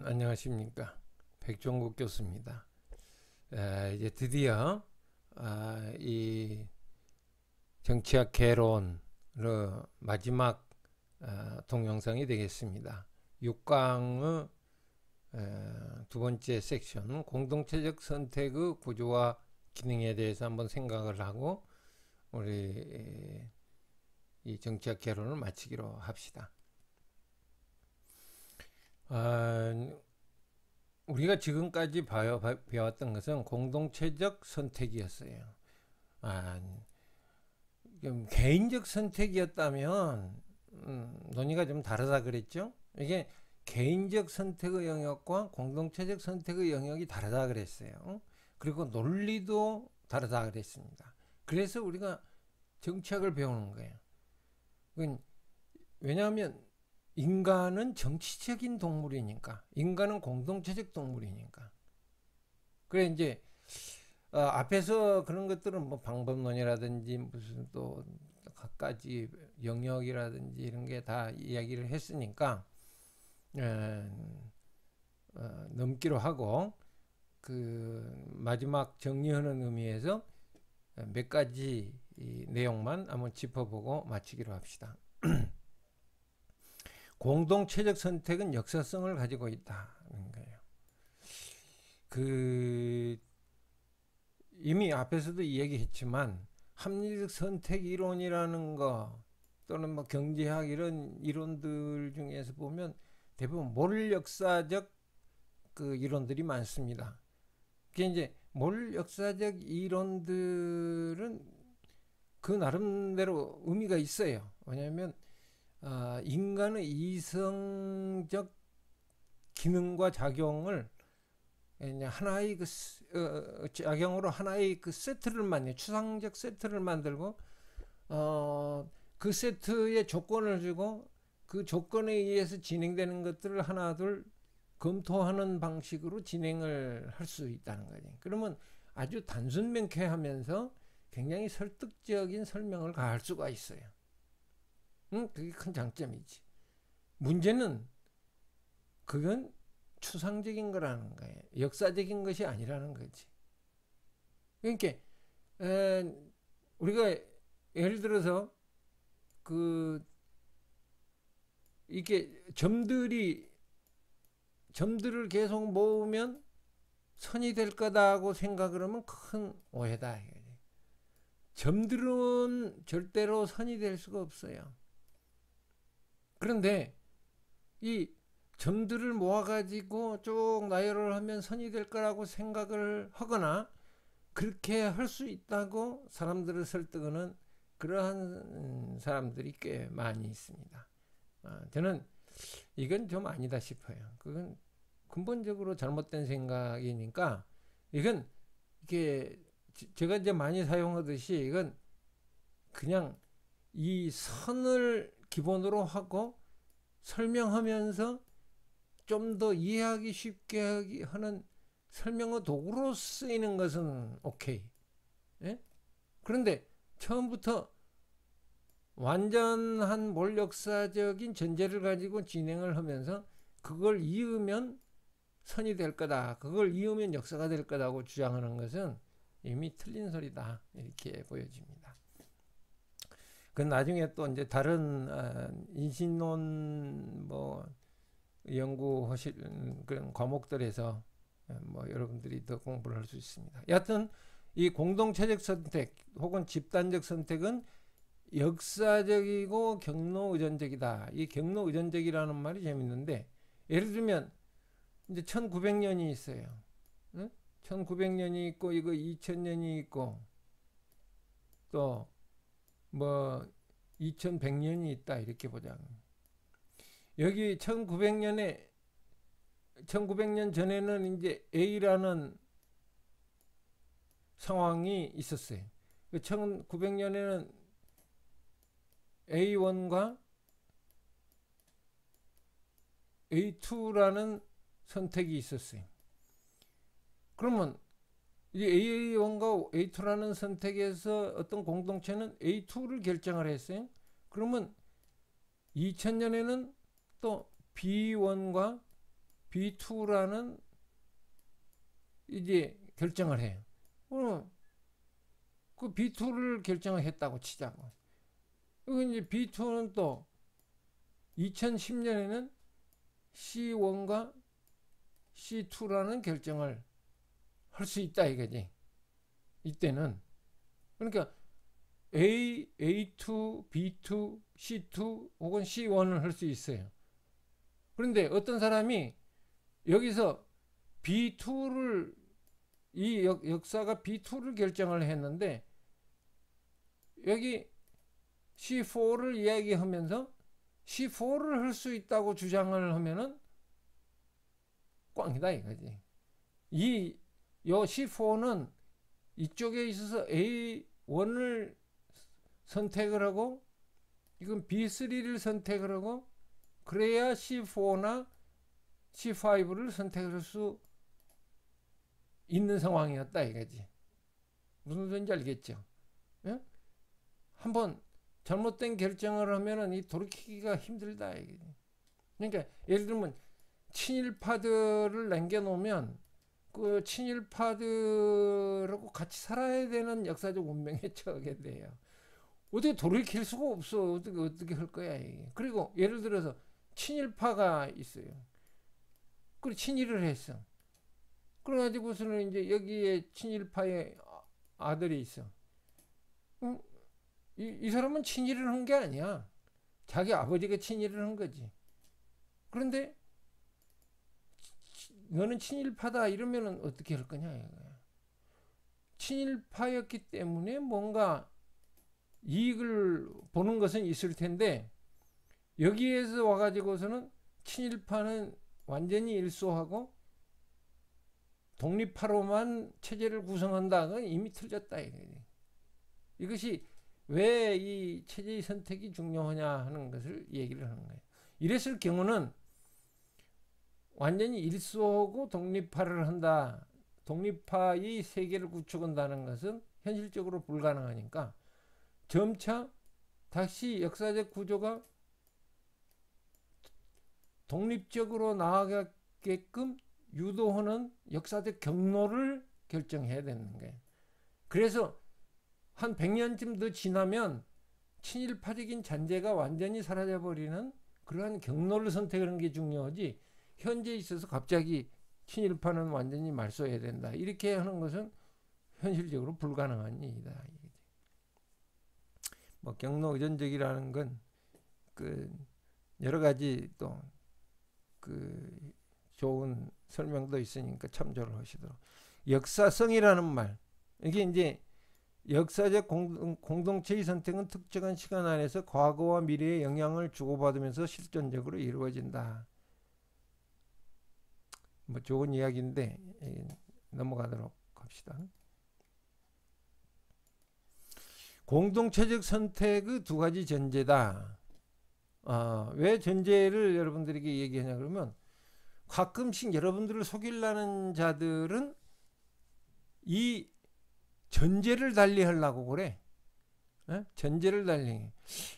안녕하십니까. 백종국 교수입니다. 이제 드디어 이 정치학 개론의 마지막 동영상이 되겠습니다. 6강의 두 번째 섹션 공동체적 선택의 구조와 기능에 대해서 한번 생각을 하고 우리 이 정치학 개론을 마치기로 합시다. 우리가 지금까지 배웠던 것은 공동체적 선택이었어요. 개인적 선택이었다면 논의가 좀 다르다 그랬죠. 이게 개인적 선택의 영역과 공동체적 선택의 영역이 다르다 그랬어요. 그리고 논리도 다르다 그랬습니다. 그래서 우리가 정치학을 배우는 거예요. 왜냐하면 인간은 정치적인 동물이니까, 인간은 공동체적 동물이니까. 그래 이제 앞에서 그런 것들은 뭐 방법론이라든지 무슨 또 갖가지 영역이라든지 이런 게 다 이야기를 했으니까 넘기로 하고 그 마지막 정리하는 의미에서 몇 가지 내용만 한번 짚어보고 마치기로 합시다. 공동체적 선택은 역사성을 가지고 있다는 거예요. 이미 앞에서도 얘기했지만 합리적 선택 이론이라는 거 또는 뭐 경제학 이런 이론들 중에서 보면 대부분 모럴 역사적 그 이론들이 많습니다. 그게 이제 모럴 역사적 이론들은 그 나름대로 의미가 있어요. 왜냐하면 인간의 이성적 기능과 작용을 하나의 작용으로 하나의 그 세트를 만들고 추상적 세트를 만들고 그 세트의 조건을 주고 그 조건에 의해서 진행되는 것들을 하나둘 검토하는 방식으로 진행을 할 수 있다는 거지. 그러면 아주 단순 명쾌하면서 굉장히 설득적인 설명을 가할 수가 있어요. 그게 큰 장점이지. 문제는 그건 추상적인 거라는 거예요. 역사적인 것이 아니라는 거지. 그러니까 우리가 예를 들어서 이게 점들을 계속 모으면 선이 될 거다고 생각을 하면 큰 오해다. 점들은 절대로 선이 될 수가 없어요. 그런데 이 점들을 모아가지고 쭉 나열을 하면 선이 될 거라고 생각을 하거나 그렇게 할 수 있다고 사람들을 설득하는 그러한 사람들이 꽤 많이 있습니다. 저는 이건 좀 아니다 싶어요. 그건 근본적으로 잘못된 생각이니까 이게 제가 이제 많이 사용하듯이 이건 그냥 이 선을 기본으로 하고 설명하면서 좀 더 이해하기 쉽게 하는 설명의 도구로 쓰이는 것은 오케이. 예? 그런데 처음부터 완전한 몰역사적인 전제를 가지고 진행을 하면서 그걸 이으면 선이 될 거다. 그걸 이으면 역사가 될 거다고 주장하는 것은 이미 틀린 소리다. 이렇게 보여집니다. 그 나중에 또 이제 다른 인신론 뭐 연구하실 그런 과목들에서 뭐 여러분들이 더 공부를 할 수 있습니다. 여하튼 이 공동체적 선택 혹은 집단적 선택은 역사적이고 경로의존적이다. 이 경로의존적이라는 말이 재밌는데 예를 들면 이제 1900년이 있어요. 응? 1900년이 있고 이거 2000년이 있고 또 뭐 2100년이 있다 이렇게 보자. 여기 1900년 전에는 이제 A라는 상황이 있었어요. 1900년에는 A1과 A2라는 선택이 있었어요. 그러면 이 A1과 A2라는 선택에서 어떤 공동체는 A2를 결정을 했어요. 그러면 2000년에는 또 B1과 B2라는 이제 결정을 해요. 그 B2를 결정을 했다고 치자고. 그리고 이제 B2는 또 2010년에는 C1과 C2라는 결정을 할 수 있다 이거지. 이때는. 그러니까 A2, B2, C2 혹은 C1을 할 수 있어요. 그런데 어떤 사람이 여기서 B2를 이 역사가 B2를 결정을 했는데 여기 C4를 이야기하면서 C4를 할 수 있다고 주장을 하면은 꽝이다 이거지. 요 C4는 이쪽에 있어서 A1을 선택을 하고 이건 B3를 선택을 하고 그래야 C4나 C5를 선택할 수 있는 상황이었다 이거지. 무슨 소리인지 알겠죠? 예? 한번 잘못된 결정을 하면은 이 돌이키기가 힘들다 이거지. 그러니까 예를 들면 친일파들을 남겨놓으면 그 친일파들하고 같이 살아야 되는 역사적 운명에 처하게 돼요. 어떻게 돌이킬 수가 없어. 어떻게 할 거야 이게. 그리고 예를 들어서 친일파가 있어요. 그리고 친일을 했어. 그래가지고서는 이제 여기에 친일파의 아들이 있어. 이 사람은 친일을 한 게 아니야. 자기 아버지가 친일을 한 거지. 그런데 너는 친일파다 이러면은 어떻게 할 거냐 이거야. 친일파였기 때문에 뭔가 이익을 보는 것은 있을 텐데 여기에서 와가지고서는 친일파는 완전히 일소하고 독립파로만 체제를 구성한다. 그건 이미 틀렸다. 이것이 왜 이 체제의 선택이 중요하냐 하는 것을 얘기를 하는 거예요. 이랬을 경우는 완전히 일소하고 독립파를 한다. 독립파의 세계를 구축한다는 것은 현실적으로 불가능하니까 점차 다시 역사적 구조가 독립적으로 나아가게끔 유도하는 역사적 경로를 결정해야 되는 거예요. 그래서 한 100년쯤 더 지나면 친일파적인 잔재가 완전히 사라져버리는 그러한 경로를 선택하는 게 중요하지 현재에 있어서 갑자기 친일파는 완전히 말소해야 된다. 이렇게 하는 것은 현실적으로 불가능한 일이다. 뭐 경로 의존적이라는 건 그 여러 가지 또 그 좋은 설명도 있으니까 참조를 하시도록. 역사성이라는 말, 이게 이제 역사적 공동체의 선택은 특정한 시간 안에서 과거와 미래에 영향을 주고받으면서 실존적으로 이루어진다. 뭐 좋은 이야기인데 넘어가도록 합시다. 공동체적 선택의 두 가지 전제다. 왜 전제를 여러분들에게 얘기하냐 그러면 가끔씩 여러분들을 속이려는 자들은 이 전제를 달리하려고 그래. 에? 전제를 달리.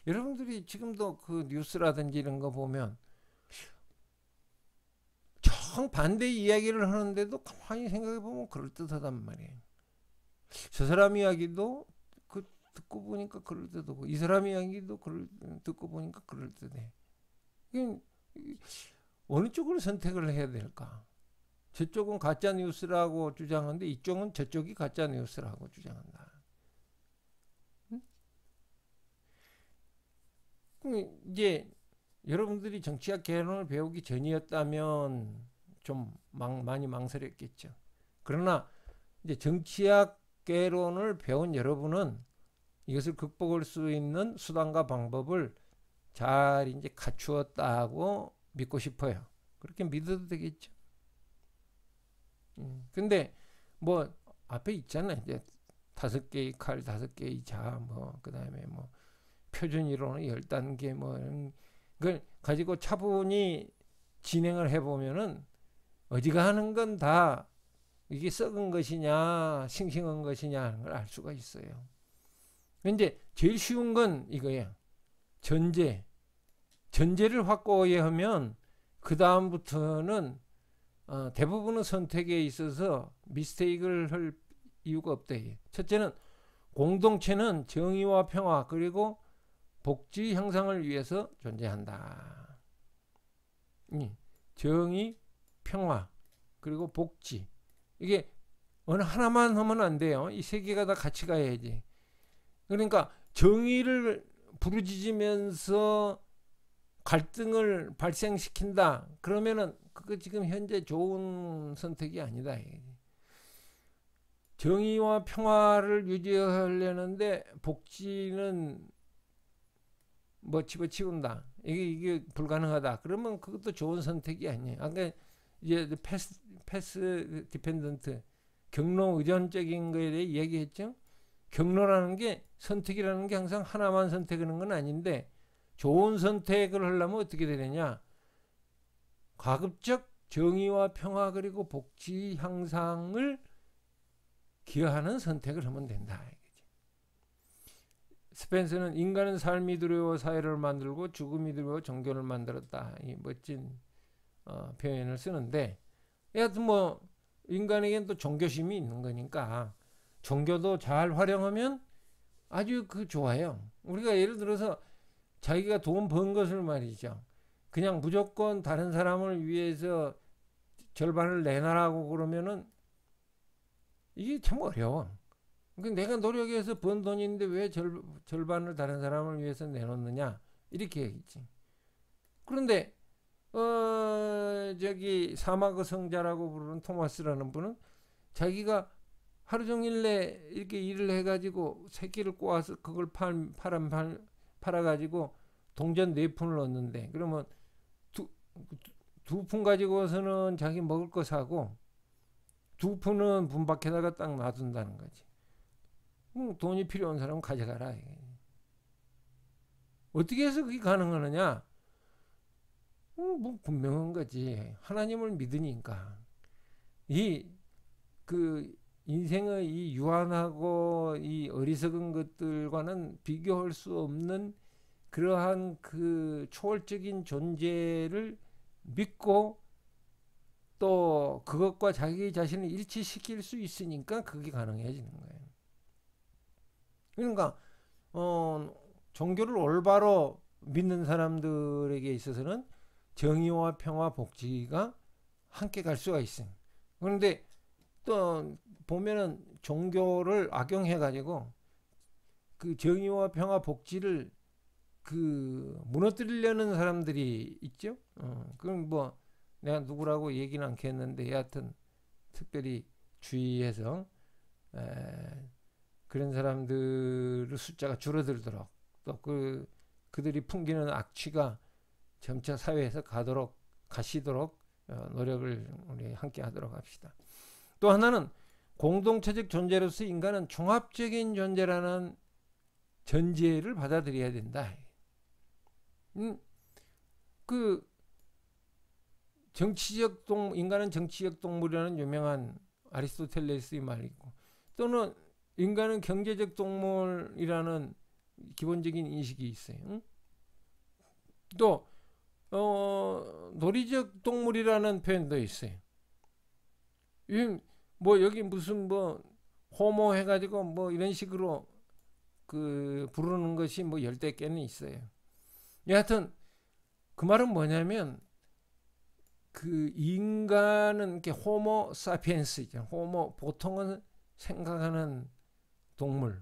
여러분들이 지금도 그 뉴스라든지 이런 거 보면 정반대 이야기를 하는데도 가만히 생각해 보면 그럴듯하단 말이에요. 저 사람 이야기도 듣고 보니까 그럴듯하고 이 사람 이야기도 듣고 보니까 그럴듯해. 어느 쪽을 선택을 해야 될까? 저쪽은 가짜 뉴스라고 주장하는데 이쪽은 저쪽이 가짜 뉴스라고 주장한다. 응? 이제 여러분들이 정치학 개론을 배우기 전이었다면 좀 많이 망설였겠죠. 그러나 이제 정치학 개론을 배운 여러분은 이것을 극복할 수 있는 수단과 방법을 잘 이제 갖추었다고 믿고 싶어요. 그렇게 믿어도 되겠죠. 근데 뭐 앞에 있잖아요. 이제 5개의 칼, 5개의 자, 뭐 그다음에 뭐 표준 이론의 10단계 뭐 그걸 가지고 차분히 진행을 해보면은 어지간한 건 다 이게 썩은 것이냐 싱싱한 것이냐 하는 걸 알 수가 있어요. 근데 제일 쉬운 건 이거예요. 전제를 확고히 하면 그 다음부터는 대부분의 선택에 있어서 미스테이크를 할 이유가 없다. 첫째는 공동체는 정의와 평화 그리고 복지 향상을 위해서 존재한다. 정의, 평화 그리고 복지, 이게 어느 하나만 하면 안 돼요. 이 세 개가 다 같이 가야지. 그러니까 정의를 부르짖으면서 갈등을 발생시킨다. 그러면은 그거 지금 현재 좋은 선택이 아니다. 정의와 평화를 유지하려는데 복지는 뭐 집어치운다. 이게 불가능하다. 그러면 그것도 좋은 선택이 아니에요. 아까 이제 패스 디펜던트, 경로 의존적인 거에 대해 얘기했죠. 경로라는 게, 선택이라는 게 항상 하나만 선택하는 건 아닌데, 좋은 선택을 하려면 어떻게 되느냐? 가급적 정의와 평화 그리고 복지 향상을 기여하는 선택을 하면 된다. 스펜서는 인간은 삶이 두려워 사회를 만들고 죽음이 두려워 종교를 만들었다. 이 멋진 표현을 쓰는데, 여하튼 뭐 인간에겐 또 종교심이 있는 거니까 종교도 잘 활용하면 아주 좋아요. 우리가 예를 들어서 자기가 돈 번 것을 말이죠, 그냥 무조건 다른 사람을 위해서 절반을 내놔라고 그러면은 이게 참 어려워. 내가 노력해서 번 돈인데 왜 절반을 다른 사람을 위해서 내놓느냐, 이렇게 얘기지. 그런데 저기 사마그 성자라고 부르는 토마스라는 분은 자기가 하루 종일 내 이렇게 일을 해가지고 새끼를 꼬아서 그걸 팔아가지고 동전 4푼을 얻는데, 그러면 두 푼 가지고서는 자기 먹을 거 사고 2푼은 문 밖에다가 딱 놔둔다는 거지. 돈이 필요한 사람은 가져가라. 어떻게 해서 그게 가능하느냐? 뭐 분명한 거지. 하나님을 믿으니까. 인생의 이 유한하고 이 어리석은 것들과는 비교할 수 없는 그러한 초월적인 존재를 믿고 또 그것과 자기 자신을 일치시킬 수 있으니까 그게 가능해지는 거예요. 그러니까 종교를 올바로 믿는 사람들에게 있어서는 정의와 평화, 복지가 함께 갈 수가 있어요. 그런데 또 보면은 종교를 악용해 가지고 그 정의와 평화, 복지를 무너뜨리려는 사람들이 있죠. 그럼 뭐 내가 누구라고 얘기는 않겠는데, 여하튼 특별히 주의해서 그런 사람들의 숫자가 줄어들도록, 또 그들이 풍기는 악취가 점차 사회에서 가시도록 노력을 우리 함께 하도록 합시다. 또 하나는 공동체적 존재로서 인간은 종합적인 존재라는 전제를 받아들여야 된다. 인간은 정치적 동물이라는 유명한 아리스토텔레스의 말이고, 또는 인간은 경제적 동물이라는 기본적인 인식이 있어요. 또 놀이적 동물이라는 표현도 있어요. 뭐 여기 무슨 뭐 호모 해가지고 뭐 이런 식으로 부르는 것이 뭐 열댓 개는 있어요. 여하튼 그 말은 뭐냐면, 인간은 이렇게 호모 사피엔스 있잖아요. 보통은 생각하는 동물.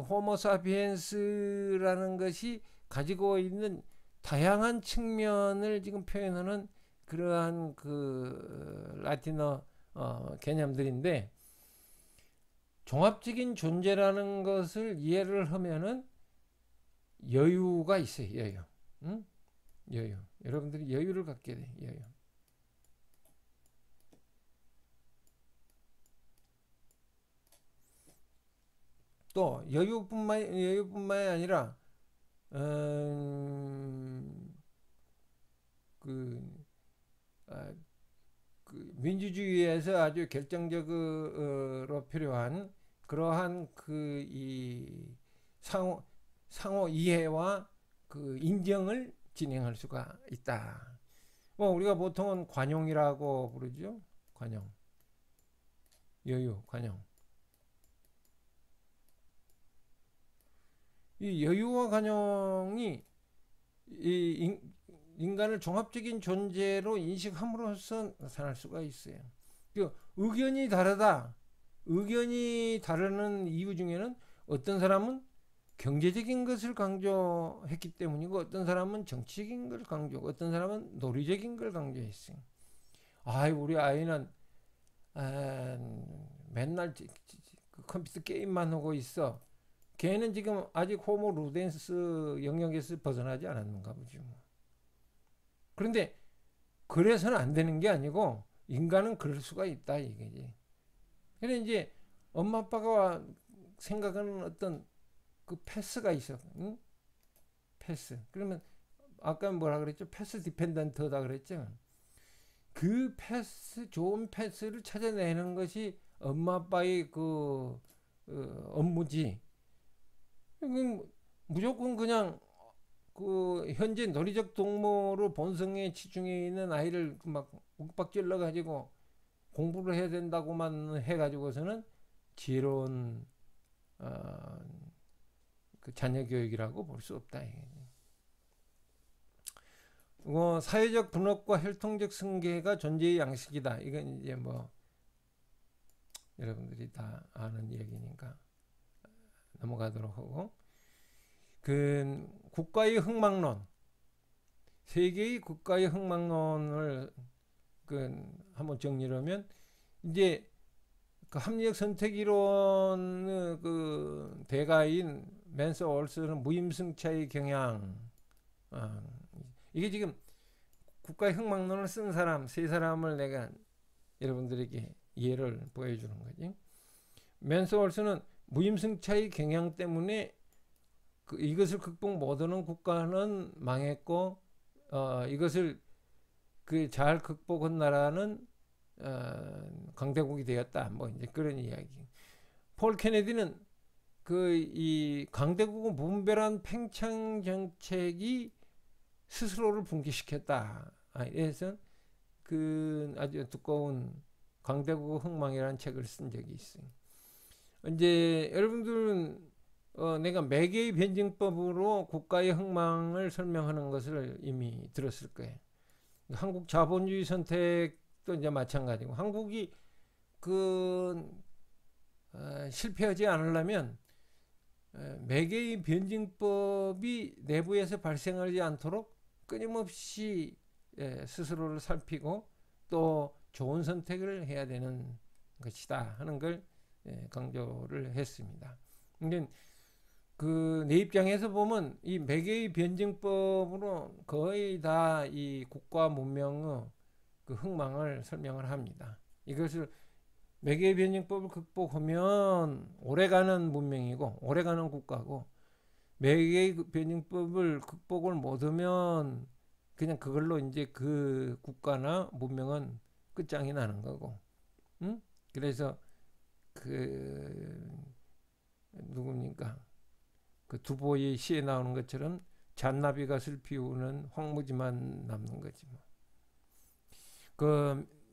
호모 사피엔스라는 것이 가지고 있는 다양한 측면을 지금 표현하는 그러한 라틴어 개념들인데, 종합적인 존재라는 것을 이해를 하면은 여유가 있어요. 여유. 여러분들이 여유를 갖게 돼. 여유. 또 여유뿐만이 아니라 민주주의에서 아주 결정적으로 필요한 그러한 이 상호 이해와 인정을 진행할 수가 있다. 우리가 보통은 관용이라고 부르죠. 관용, 여유, 관용. 이 여유와 관용이 이 인간을 종합적인 존재로 인식함으로써 나타날 수가 있어요. 그 의견이 다르다. 의견이 다르는 이유 중에는 어떤 사람은 경제적인 것을 강조했기 때문이고 어떤 사람은 정치적인 걸 강조하고 어떤 사람은 논리적인 걸 강조했어요. 우리 아이는 맨날 컴퓨터 게임만 하고 있어. 걔는 지금 아직 호모 루덴스 영역에서 벗어나지 않았는가 보죠. 그런데 그래서는 안 되는 게 아니고 인간은 그럴 수가 있다 이게지. 그래 이제 엄마 아빠가 생각하는 어떤 그 패스가 있어. 응? 패스. 그러면 아까 뭐라 그랬죠? 패스 디펜던트다 그랬죠. 그 패스, 좋은 패스를 찾아내는 것이 엄마 아빠의 그 업무지. 무조건 그냥 그 현재 논리적 동물로 본성에 치중해 있는 아이를 막 욱박질러 가지고 공부를 해야 된다고만 해가지고서는 지혜로운 그 자녀 교육이라고 볼 수 없다. 사회적 분업과 혈통적 승계가 존재의 양식이다. 이건 이제 뭐 여러분들이 다 아는 얘기니까 넘어가도록 하고, 그 국가의 흥망론, 세계의 국가의 흥망론을 한번 정리를 하면 이제 그 합리적 선택 이론의 그 대가인 맨스 올스는 무임승차의 경향, 이게 지금 국가의 흥망론을 쓴 사람 세 사람을 내가 여러분들에게 예를 보여주는 거지. 맨스 올스는 무임승차의 경향 때문에 이것을 극복 못하는 국가는 망했고 이것을 잘 극복한 나라는 강대국이 되었다. 뭐 이제 그런 이야기. 폴 케네디는 이 강대국의 무분별한 팽창 정책이 스스로를 붕괴시켰다. 그래서 아주 두꺼운 강대국의 흥망이라는 책을 쓴 적이 있어요. 이제 여러분들은 내가 매개의 변증법으로 국가의 흥망을 설명하는 것을 이미 들었을 거예요. 한국 자본주의 선택도 이제 마찬가지고, 한국이 실패하지 않으려면 매개의 변증법이 내부에서 발생하지 않도록 끊임없이 스스로를 살피고 또 좋은 선택을 해야 되는 것이다 하는 걸 강조를 했습니다. 근데 내 입장에서 보면 이 매개의 변증법으로 거의 다 이 국가 문명의 그 흥망을 설명을 합니다. 이것을 매개의 변증법을 극복하면 오래가는 문명이고 오래가는 국가고, 매개의 변증법을 극복을 못하면 그냥 그걸로 이제 그 국가나 문명은 끝장이 나는 거고, 응? 그래서 누굽니까? 그 두보의 시에 나오는 것처럼 잔나비가 슬피우는 황무지만 남는 거지 뭐.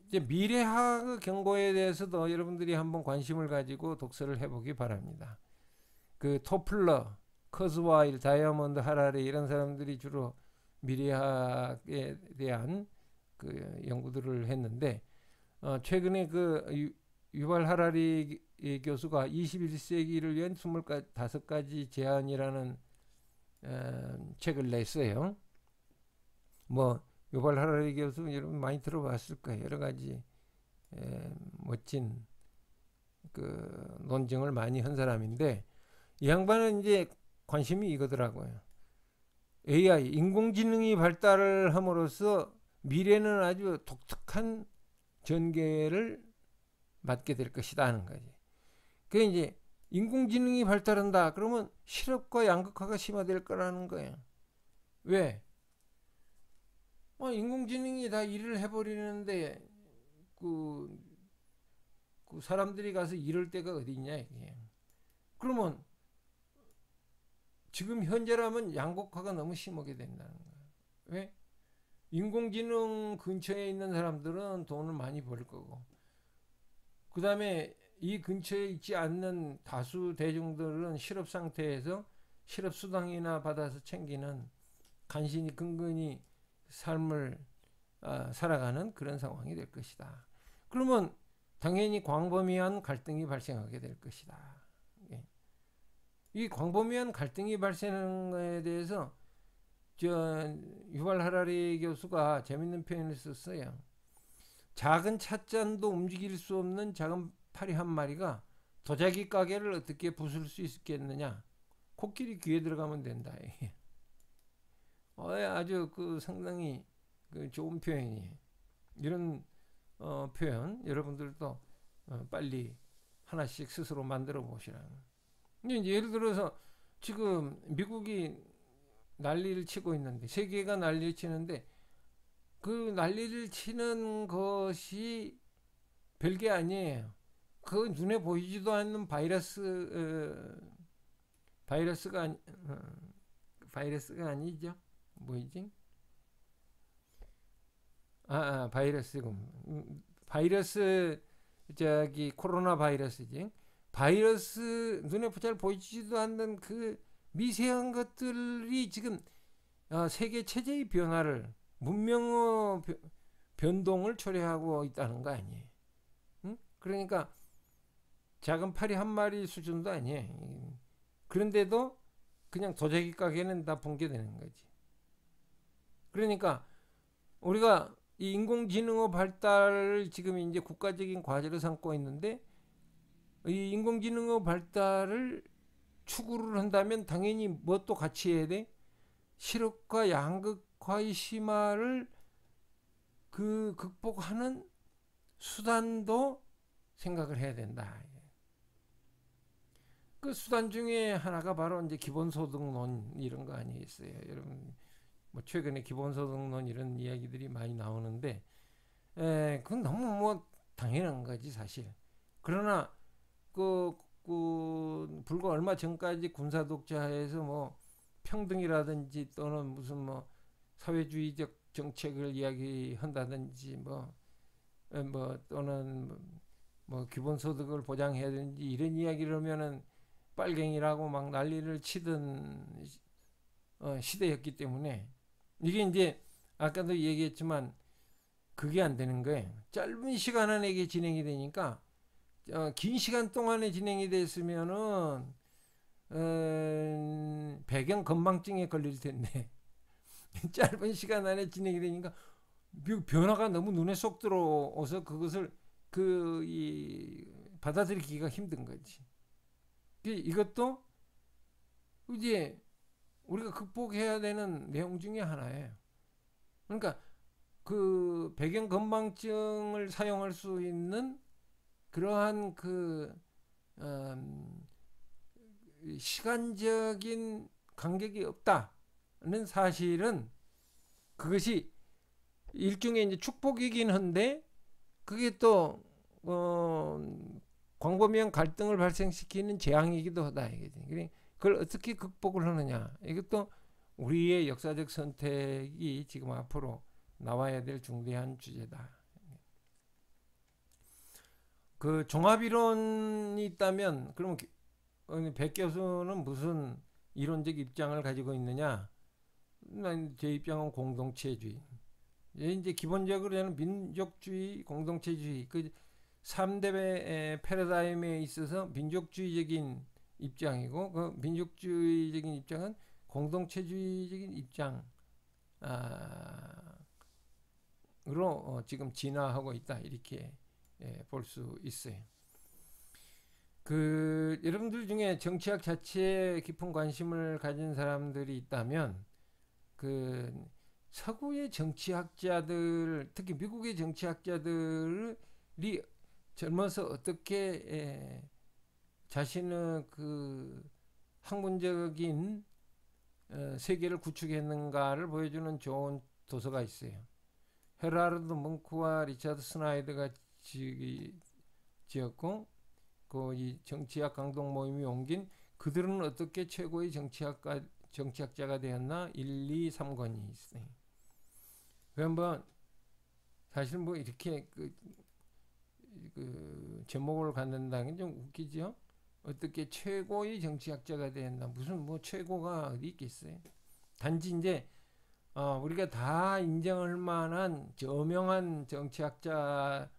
이제 미래학 경고에 대해서도 여러분들이 한번 관심을 가지고 독서를 해보기 바랍니다. 토플러, 커즈와일, 다이아몬드 하라리 이런 사람들이 주로 미래학에 대한 연구들을 했는데, 최근에 유발 하라리 교수가 21세기를 위한 25가지 제안이라는 책을 냈어요. 유발 하라리 교수 여러분 많이 들어봤을 거예요. 여러 가지 멋진 논증을 많이 한 사람인데, 이 양반은 이제 관심이 이거더라고요. AI, 인공지능이 발달을 함으로써 미래는 아주 독특한 전개를 맞게 될 것이다 하는 거지. 그게 이제 인공지능이 발달한다 그러면 실업과 양극화가 심화될 거라는 거예요. 왜? 인공지능이 다 일을 해버리는데 사람들이 가서 일할 데가 어디 있냐 이게. 그러면 지금 현재라면 양극화가 너무 심하게 된다는 거예요. 왜? 인공지능 근처에 있는 사람들은 돈을 많이 벌 거고, 그 다음에 이 근처에 있지 않는 다수 대중들은 실업 상태에서 실업 수당이나 받아서 챙기는 간신히 근근히 삶을 살아가는 그런 상황이 될 것이다. 그러면 당연히 광범위한 갈등이 발생하게 될 것이다. 예. 이 광범위한 갈등이 발생하는 것에 대해서 유발 하라리 교수가 재밌는 표현을 썼어요. 작은 찻잔도 움직일 수 없는 작은 파리 한 마리가 도자기 가게를 어떻게 부술 수 있겠느냐? 코끼리 귀에 들어가면 된다. 아주 상당히 좋은 표현이에요. 이런 표현 여러분들도 빨리 하나씩 스스로 만들어 보시라. 예를 들어서 지금 미국이 난리를 치고 있는데, 세계가 난리를 치는데, 그 난리를 치는 것이 별게 아니에요. 그 눈에 보이지도 않는 바이러스가 아니죠. 뭐이지? 바이러스고. 바이러스, 코로나 바이러스지. 바이러스, 눈에 잘 보이지도 않는 그 미세한 것들이 지금 세계 체제의 변화를, 문명의 변동을 초래하고 있다는 거 아니에요. 응? 그러니까 작은 파리 한 마리 수준도 아니에요. 그런데도 그냥 도자기 가게는 다 붕괴되는 거지. 그러니까 우리가 이 인공지능의 발달을 지금 이제 국가적인 과제로 삼고 있는데, 이 인공지능의 발달을 추구를 한다면 당연히 뭣도 같이 해야 돼? 실업과 양극화의 심화를 극복하는 수단도 생각을 해야 된다. 그 수단 중에 하나가 바로 이제 기본소득론 이런 거 아니겠어요? 여러분, 뭐 최근에 기본소득론 이런 이야기들이 많이 나오는데, 그건 너무 뭐 당연한 거지 사실. 그러나 불과 얼마 전까지 군사독재하에서 뭐 평등이라든지 또는 무슨 뭐 사회주의적 정책을 이야기한다든지 뭐 또는 뭐 기본소득을 보장해야 되는지 이런 이야기를 하면은 빨갱이라고 막 난리를 치던 시대였기 때문에, 이게 이제 아까도 얘기했지만 그게 안 되는 거예요. 짧은 시간 안에 이게 진행이 되니까 긴 시간 동안에 진행이 됐으면은 배경 건망증에 걸릴 텐데 짧은 시간 안에 진행이 되니까 변화가 너무 눈에 쏙 들어와서 그것을 받아들이기가 힘든 거지. 이것도 이제 우리가 극복해야 되는 내용 중에 하나예요. 그러니까 그 배경 건망증을 사용할 수 있는 그러한 시간적인 간격이 없다는 사실은, 그것이 일종의 이제 축복이긴 한데 그게 또 광범위한 갈등을 발생시키는 재앙이기도 하다. 그걸 어떻게 극복을 하느냐, 이것도 우리의 역사적 선택이 지금 앞으로 나와야 될 중대한 주제다. 그 종합이론이 있다면 그러면 백 교수는 무슨 이론적 입장을 가지고 있느냐? 제 입장은 공동체주의. 이제 기본적으로 저는 민족주의, 공동체주의, 그 3대 패러다임에 있어서 민족주의적인 입장이고, 그 민족주의적인 입장은 공동체주의적인 입장으로 지금 진화하고 있다, 이렇게 볼 수 있어요. 여러분들 중에 정치학 자체에 깊은 관심을 가진 사람들이 있다면, 서구의 정치학자들, 특히 미국의 정치학자들이 젊어서 어떻게 자신의 학문적인 세계를 구축했는가를 보여주는 좋은 도서가 있어요. 헤라르드 뭉크와 리차드 스나이더가 지었고, 이 정치학 강동 모임이 옮긴 그들은 어떻게 최고의 정치학자가 되었나 1, 2, 3권이 있어요. 한번 사실 뭐 이렇게 그 제목을 갖는다는 게 좀 웃기죠. 어떻게 최고의 정치학자가 된다. 무슨 뭐 최고가 어디 있겠어요. 단지 이제 우리가 다 인정할 만한 저명한 정치학자들을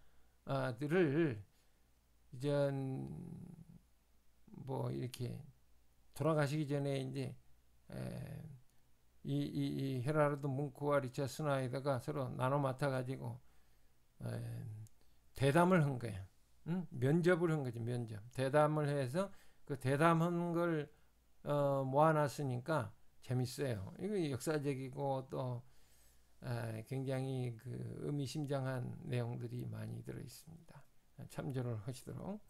이전 뭐 이렇게 돌아가시기 전에 이제 이 헤라르드 뭉크와 리처드 스나이더가 서로 나눠 맡아가지고 대담을 한 거야. 응? 면접을 한 거지. 면접. 대담을 해서 그 대담한 걸 모아놨으니까 재밌어요. 이거 역사적이고 또 굉장히 그 의미심장한 내용들이 많이 들어 있습니다. 참조를 하시도록.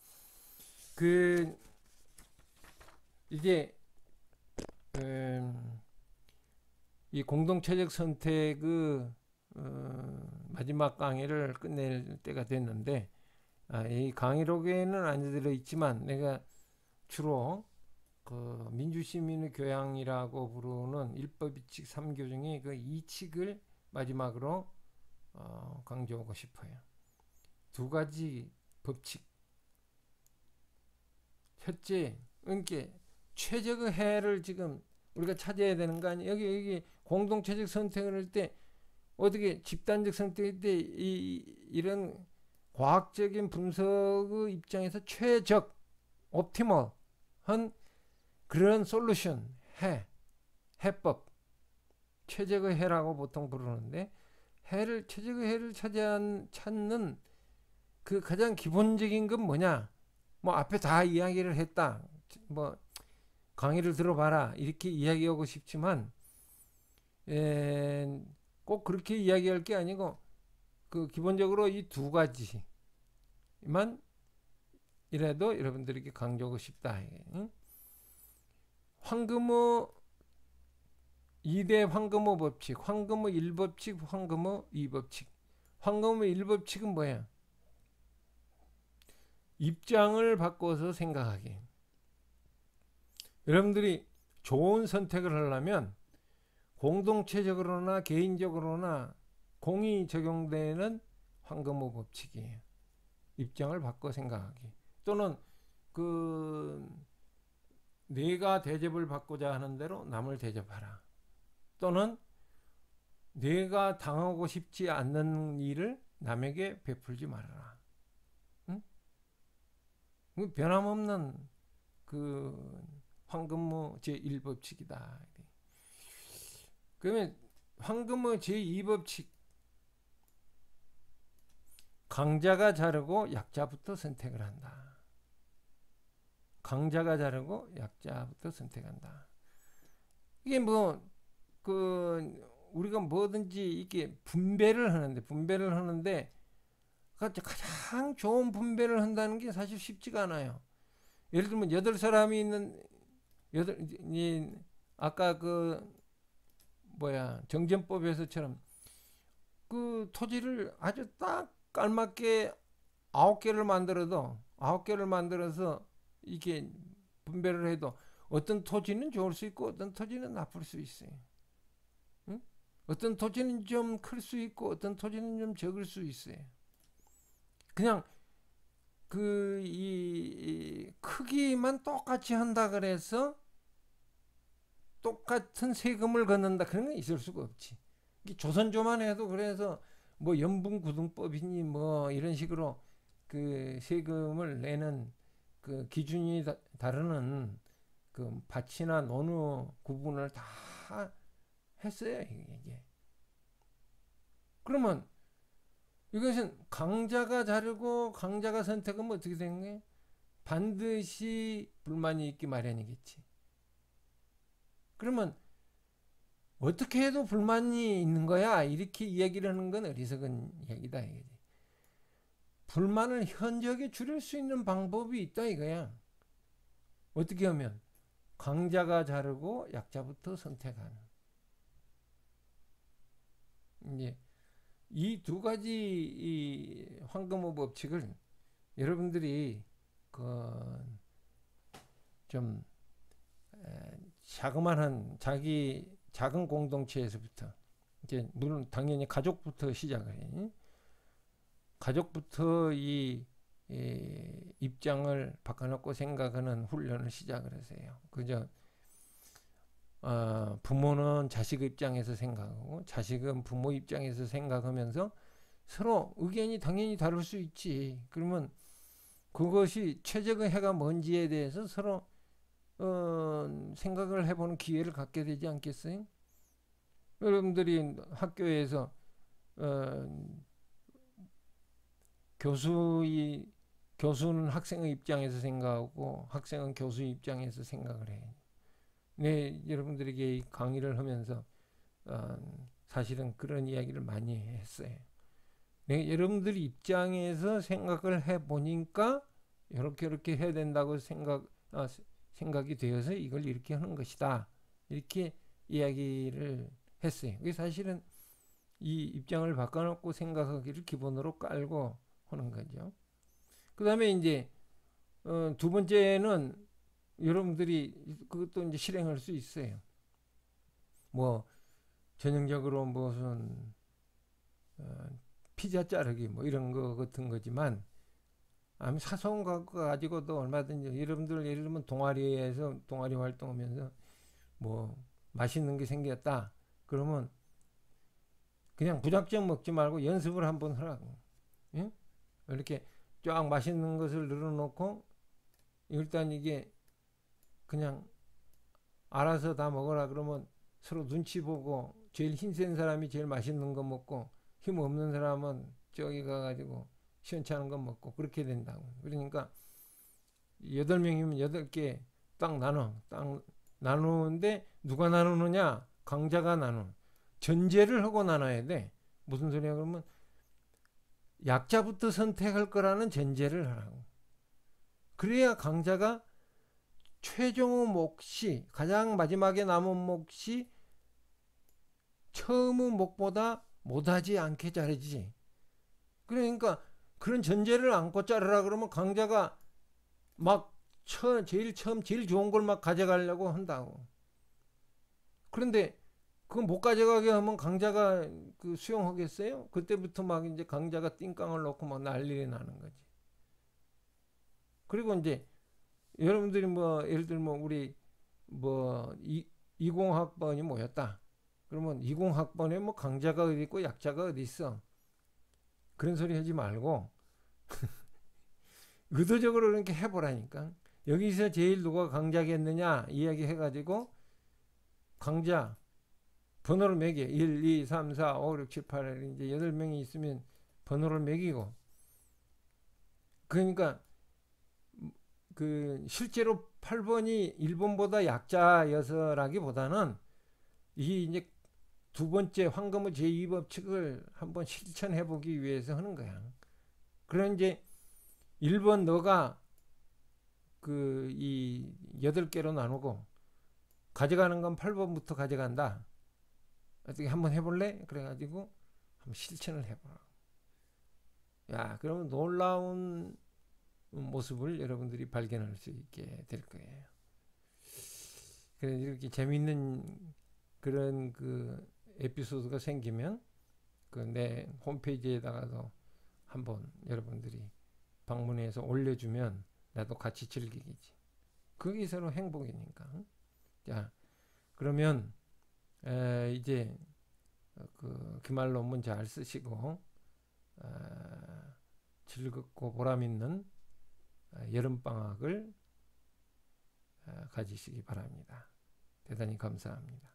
그 이제 이 공동체적 선택의 마지막 강의를 끝낼 때가 됐는데 이 강의록에는 안 들어 있지만 내가 주로 그 민주시민의 교양이라고 부르는 일법이칙 3교 중에 그 2칙을 마지막으로 강조하고 싶어요. 두 가지 법칙. 첫째, 그러니까 최적의 해를 지금 우리가 찾아야 되는 거 아니에요? 여기 공동체적 선택을 할 때 어떻게 집단적 선택일 때 이런 과학적인 분석의 입장에서 최적, 옵티멀한 그런 솔루션, 해법, 최적의 해라고 보통 부르는데 최적의 해를 찾는 그 가장 기본적인 건 뭐냐? 뭐 앞에 다 이야기를 했다. 뭐 강의를 들어봐라 이렇게 이야기하고 싶지만 꼭 그렇게 이야기할 게 아니고 그 기본적으로 이 두 가지만 이라도 여러분들에게 강조하고 싶다. 응? 황금의 2대 황금의 법칙, 황금의 1법칙, 황금의 2법칙. 황금의 1법칙은 뭐야? 입장을 바꿔서 생각하기. 여러분들이 좋은 선택을 하려면 공동체적으로나 개인적으로나 공이 적용되는 황금의 법칙이에요. 입장을 바꿔 생각하기. 또는 내가 대접을 받고자 하는 대로 남을 대접하라. 또는 내가 당하고 싶지 않는 일을 남에게 베풀지 말아라. 응? 변함없는 그 황금의 제1법칙이다. 그러면 황금의 제2법칙 강자가 자르고 약자부터 선택을 한다. 강자가 자르고 약자부터 선택한다. 이게 우리가 뭐든지 이게 분배를 하는데 가장 좋은 분배를 한다는 게 사실 쉽지가 않아요. 예를 들면 8사람이 있는 아까 정전법에서처럼 그 토지를 아주 딱 깔맞게 9개를 만들어서 이렇게 분배를 해도 어떤 토지는 좋을 수 있고 어떤 토지는 나쁠 수 있어요. 응? 어떤 토지는 좀 클 수 있고 어떤 토지는 좀 적을 수 있어요. 그냥 이 크기만 똑같이 한다 그래서 똑같은 세금을 걷는다 그런 건 있을 수가 없지. 조선조만 해도 그래서 뭐 연분구등법이니 뭐 이런 식으로 그 세금을 내는 그 기준이 다르는 그 밭이나 논의 구분을 다 했어요. 이게. 그러면 이것은 강자가 자르고 강자가 선택하면 어떻게 되는 거예요? 반드시 불만이 있기 마련이겠지. 그러면 어떻게 해도 불만이 있는 거야? 이렇게 이야기를 하는 건 어리석은 이야기다. 이거지. 불만을 현저하게 줄일 수 있는 방법이 있다 이거야. 어떻게 하면? 강자가 자르고 약자부터 선택하는. 이제 이 두 가지 이 황금의 법칙을 여러분들이 좀 자그마한 자기 작은 공동체에서부터 이제 물론 당연히 가족부터 시작을 해. 가족부터 이 입장을 바꿔놓고 생각하는 훈련을 시작을 하세요. 그죠? 부모는 자식 입장에서 생각하고 자식은 부모 입장에서 생각하면서 서로 의견이 당연히 다를 수 있지. 그러면 그것이 최적의 해가 뭔지에 대해서 서로 생각을 해보는 기회를 갖게 되지 않겠어요? 여러분들이 학교에서 교수는 학생의 입장에서 생각하고 학생은 교수의 입장에서 생각을 해. 네, 여러분들에게 강의를 하면서 사실은 그런 이야기를 많이 했어요. 네, 여러분들 입장에서 생각을 해보니까 이렇게 해야 된다고 생각이 되어서 이걸 이렇게 하는 것이다. 이렇게 이야기를 했어요. 그게 사실은 이 입장을 바꿔놓고 생각하기를 기본으로 깔고 하는 거죠. 그 다음에 이제 두 번째는 여러분들이 그것도 이제 실행할 수 있어요. 뭐 전형적으로 무슨 피자 자르기 뭐 이런 거 같은 거지만 사소한 거 가지고도 얼마든지 여러분들 예를 들면 동아리에서 동아리 활동하면서 뭐 맛있는 게 생겼다 그러면 그냥 무작정 먹지 말고 연습을 한번 하라고. 예? 이렇게 쫙 맛있는 것을 늘어놓고 일단 이게 그냥 알아서 다 먹어라 그러면 서로 눈치 보고 제일 힘센 사람이 제일 맛있는 거 먹고 힘 없는 사람은 저기 가가지고 시원찮은 거 먹고 그렇게 된다고. 그러니까 8명이면 8개 딱 나누는데 누가 나누느냐? 강자가 나누는. 전제를 하고 나눠야 돼. 무슨 소리야 그러면 약자부터 선택할 거라는 전제를 하라고. 그래야 강자가 최종의 몫이 가장 마지막에 남은 몫이 처음의 몫보다 못하지 않게 자르지. 그러니까 그런 전제를 안고 자르라 그러면 강자가 막 제일 처음 제일 좋은 걸 막 가져가려고 한다고. 그런데 그건 못 가져가게 하면 강자가 그 수용하겠어요? 그때부터 막 이제 강자가 띵깡을 놓고 막 난리가 나는 거지. 그리고 이제 여러분들이 뭐 예를 들면 우리 뭐 20학번이 모였다. 그러면 20학번에 뭐 강자가 어디 있고 약자가 어디 있어. 그런 소리 하지 말고 의도적으로 그렇게 해보라니까. 여기서 제일 누가 강자겠느냐 이야기 해가지고 강자 번호를 매겨 1, 2, 3, 4, 5, 6, 7, 8 이제 8명이 있으면 번호를 매기고 그러니까 그 실제로 8번이 1번보다 약자여서라기보다는 이게 이제 두 번째 황금의 제2법칙을 한번 실천해 보기 위해서 하는 거야. 그런 이제 1번 너가 그 이 8개로 나누고 가져가는 건 8번부터 가져간다. 어떻게 한번 해볼래? 그래가지고 한번 실천을 해보라. 야, 그러면 놀라운 모습을 여러분들이 발견할 수 있게 될 거예요. 그래서 이렇게 재미있는 그런 그 에피소드가 생기면 그 내 홈페이지에다가도 한번 여러분들이 방문해서 올려주면 나도 같이 즐기겠지. 그게 서로 행복이니까. 자, 그러면 이제 그 기말 논문 잘 쓰시고 즐겁고 보람있는 여름방학을 가지시기 바랍니다. 대단히 감사합니다.